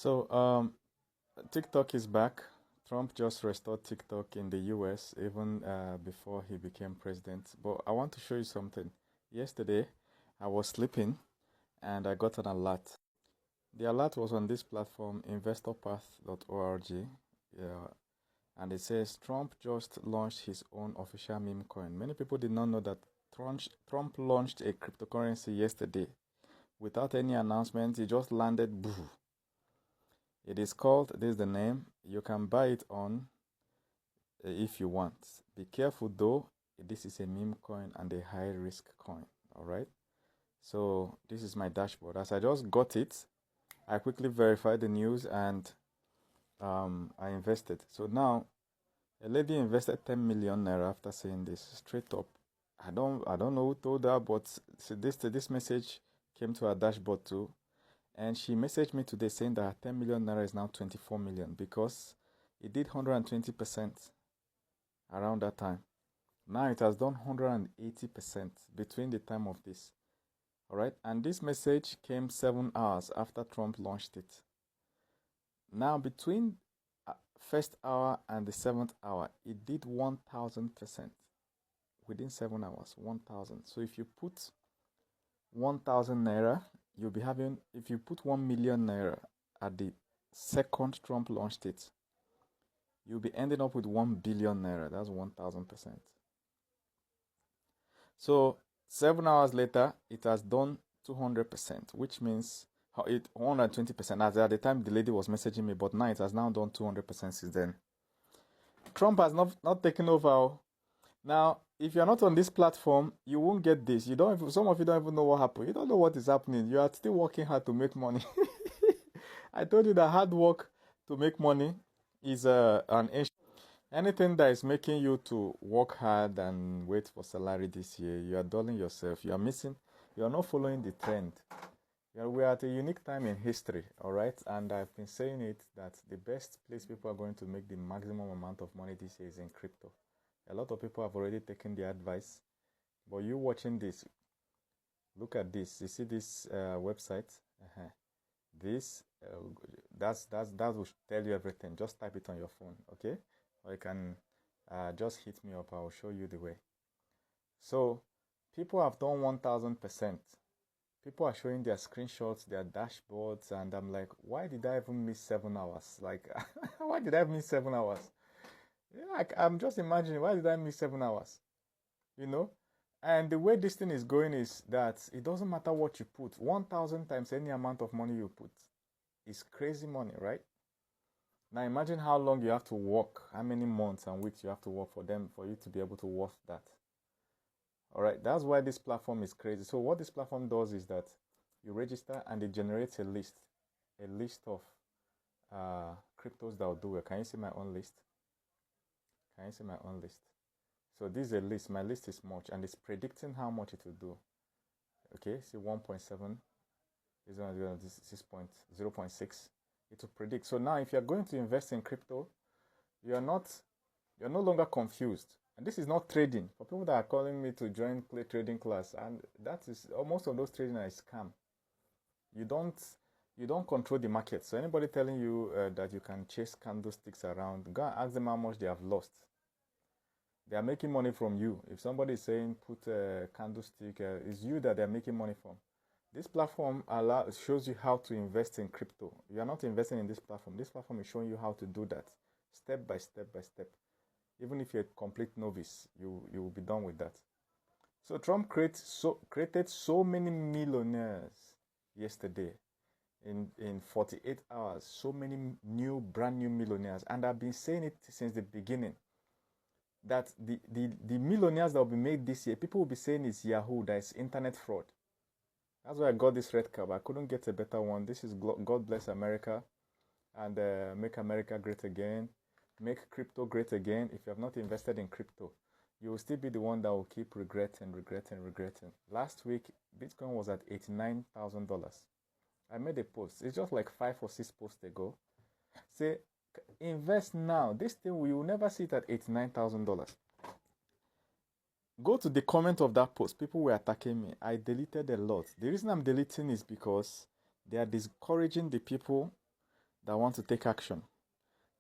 So, TikTok is back. Trump just restored TikTok in the US even before he became president. But I want to show you something. Yesterday, I was sleeping and I got an alert. The alert was on this platform, investorpath.org. Yeah, and it says Trump just launched his own official meme coin. Many people did not know that Trump launched a cryptocurrency yesterday without any announcement. He just landed. Boo. It is called, this is the name. You can buy it on if you want. Be careful though, this is a meme coin and a high risk coin. Alright. So this is my dashboard. As I just got it, I quickly verified the news and I invested. So now a lady invested 10 million naira after saying this straight up. I don't know who told her, but this message came to her dashboard too. And she messaged me today saying that 10 million naira is now 24 million because it did 120% around that time. Now it has done 180% between the time of this. Alright, and this message came 7 hours after Trump launched it. Now between first hour and the 7th hour, it did 1000% within 7 hours. 1000. So if you put 1000 naira, you'll be having, if you put 1 million naira at the second Trump launched it, you'll be ending up with 1 billion naira. That's 1000%. So 7 hours later, it has done 200%, which means it 120%. As at the time the lady was messaging me, but now it has now done 200% since then. Trump has not taken over. Now, if you're not on this platform, you won't get this. You don't even, some of you don't even know what happened. You don't know what is happening. You are still working hard to make money. I told you that hard work to make money is an issue. Anything that is making you to work hard and wait for salary this year, you are dulling yourself. You are missing. You are not following the trend. We are at a unique time in history, all right? And I've been saying it that the best place people are going to make the maximum amount of money this year is in crypto. A lot of people have already taken the advice, but you watching this, look at this. You see this website? This that will tell you everything. Just type it on your phone, okay? Or you can just hit me up. I will show you the way. So people have done 1000%. People are showing their screenshots, their dashboards, and I'm like, why did I even miss 7 hours? Like, why did I miss 7 hours? Yeah, I'm just imagining, why did I miss 7 hours? You know? And the way this thing is going is that it doesn't matter what you put. 1000 times any amount of money you put is crazy money, right? Now imagine how long you have to work, how many months and weeks you have to work for you to be able to worth that. All right, that's why this platform is crazy. So what this platform does is that you register and it generates a list of cryptos that will do it. Can you see my own list? Can you see my own list? So this is a list. My list is much, and it's predicting how much it will do. Okay, see 1.7 is 0.6. It will predict. So now, if you're going to invest in crypto, you're no longer confused. And this is not trading. For people that are calling me to join trading class, and that is most of those trading are a scam. You don't control the market. So anybody telling you that you can chase candlesticks around, go and ask them how much they have lost. They are making money from you. If somebody is saying put a candlestick, it's you that they're making money from. This platform shows you how to invest in crypto. You are not investing in this platform. This platform is showing you how to do that, step by step by step. Even if you're a complete novice, you will be done with that. So Trump created so many millionaires yesterday. In 48 hours, so many brand new millionaires. And I've been saying it since the beginning, that the millionaires that will be made this year, people will be saying it's Yahoo, that is internet fraud. That's why I got this red cap. I couldn't get a better one. This is God Bless America and Make America Great Again. Make crypto great again. If you have not invested in crypto, you will still be the one that will keep regretting. Last week, Bitcoin was at $89,000. I made a post. It's just like 5 or 6 posts ago. Say, invest now. This thing, you will never see it at $89,000. Go to the comment of that post. People were attacking me. I deleted a lot. The reason I'm deleting is because they are discouraging the people that want to take action.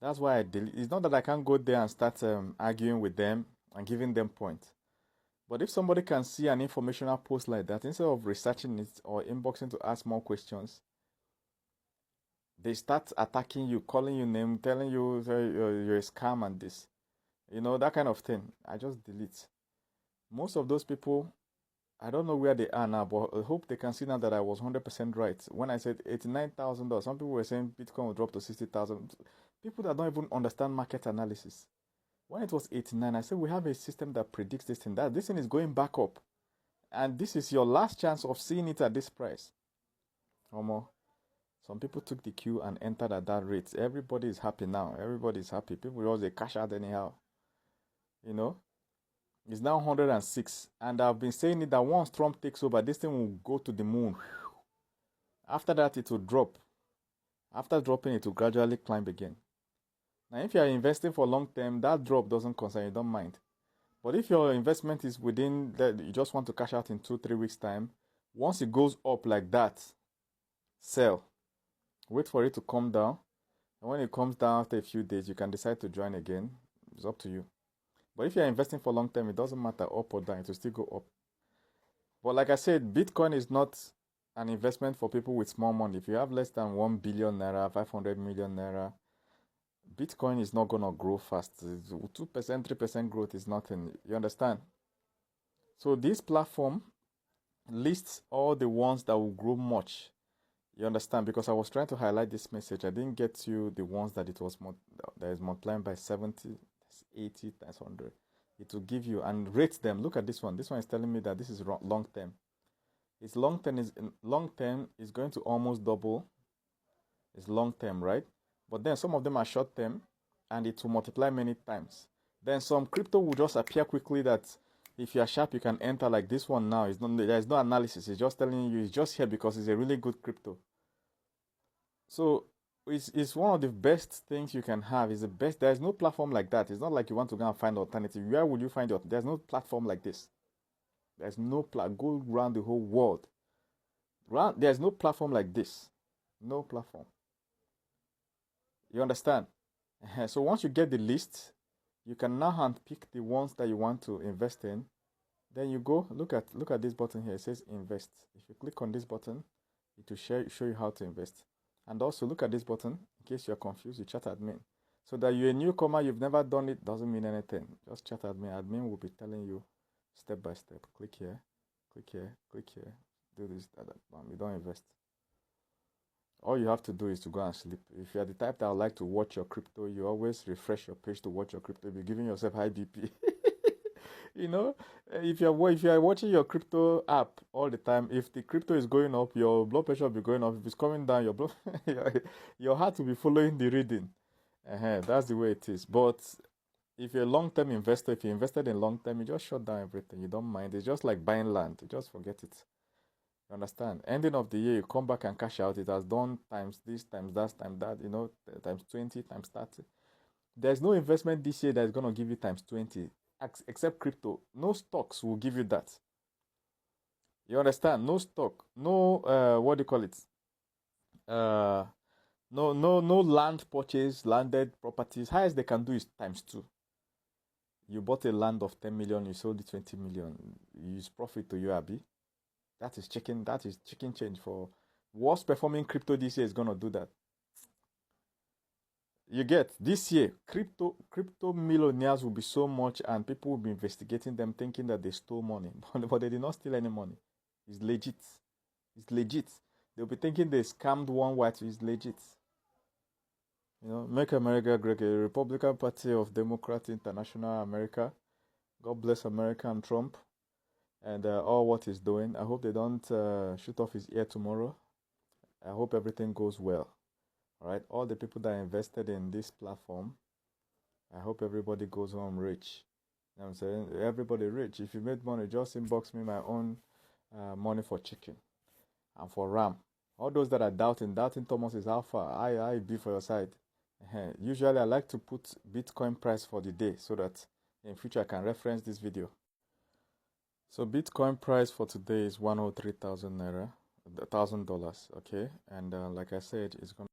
That's why I delete. It's not that I can't go there and start arguing with them and giving them points. But if somebody can see an informational post like that, instead of researching it or inboxing to ask more questions, they start attacking you, calling you name, telling you you're a scam and this. You know, that kind of thing. I just delete. Most of those people, I don't know where they are now, but I hope they can see now that I was 100% right. When I said $89,000, some people were saying Bitcoin will drop to 60,000. People that don't even understand market analysis. When it was 89, I said we have a system that predicts this thing. That this thing is going back up. And this is your last chance of seeing it at this price. Omo. Some people took the queue and entered at that rate. Everybody is happy now. Everybody is happy. People just they cash out anyhow. You know? It's now 106. And I've been saying it that once Trump takes over, this thing will go to the moon. After that, it will drop. After dropping, it will gradually climb again. Now, if you are investing for long term, that drop doesn't concern you, don't mind. But if your investment is within that, you just want to cash out in 2-3 weeks' time, once it goes up like that, sell. Wait for it to come down. And when it comes down after a few days, you can decide to join again. It's up to you. But if you're investing for long term, it doesn't matter up or down, it will still go up. But like I said, Bitcoin is not an investment for people with small money. If you have less than 1 billion naira, 500 million naira, Bitcoin is not going to grow fast. 2%, 3% growth is nothing. You understand? So this platform lists all the ones that will grow much. You understand? Because I was trying to highlight this message. I didn't get you the ones that it was that is multiplying by 70, 80 times 100. It will give you and rate them. Look at this one. This one is telling me that this is long term. It's long term is going to almost double. It's long term, right? But then some of them are short term and it will multiply many times. Then some crypto will just appear quickly that if you are sharp, you can enter like this one now. There's no analysis. It's just telling you it's just here because it's a really good crypto. So it's one of the best things you can have. It's the best. There's no platform like that. It's not like you want to go and find alternative. Where would you find it? There's no platform like this. There's no go around the whole world. There's no platform like this. No platform. You understand? So once you get the list, you can now handpick the ones that you want to invest in. Then you go look at this button here. It says invest. If you click on this button, it will show you how to invest. And also look at this button in case you're confused. You chat admin. So that you're a newcomer, you've never done it, doesn't mean anything. Just chat admin. Admin will be telling you step by step. Click here, click here, click here. Do this, that. You don't invest. All you have to do is to go and sleep. If you're the type that would like to watch your crypto, you always refresh your page to watch your crypto. You're giving yourself high BP. You know, if you're watching your crypto app all the time, if the crypto is going up, your blood pressure will be going up. If it's coming down, your heart will be following the reading. That's the way it is. But if you're a long-term investor, if you invested in long-term, you just shut down everything. You don't mind. It's just like buying land. You just forget it. You understand? Ending of the year, you come back and cash out. It has done times this, times that, times that, times 20, times 30. There's no investment this year that's going to give you times 20, except crypto. No stocks will give you that. You understand? No stock. No, what do you call it? No land purchase, landed properties. Highest they can do is times 2. You bought a land of 10 million, you sold it 20 million. You use profit to you, Abi. That is chicken change for worst performing crypto this year is gonna do that. You get this year, crypto millionaires will be so much and people will be investigating them thinking that they stole money. But they did not steal any money. It's legit. It's legit. They'll be thinking they scammed one white, it's legit. Make America great, a Republican Party of Democrat International America. God bless America and Trump. And all what he's doing. I hope they don't shoot off his ear tomorrow. I hope everything goes well. All right, all the people that invested in this platform, I hope everybody goes home rich. You know what I'm saying? Everybody rich. If you made money, just inbox me my own money for chicken and for RAM. All those that are doubting Thomas is alpha. I be for your side. Usually, I like to put Bitcoin price for the day so that in future I can reference this video. So Bitcoin price for today is 103,000 naira, $1,000. Okay, and like I said, it's going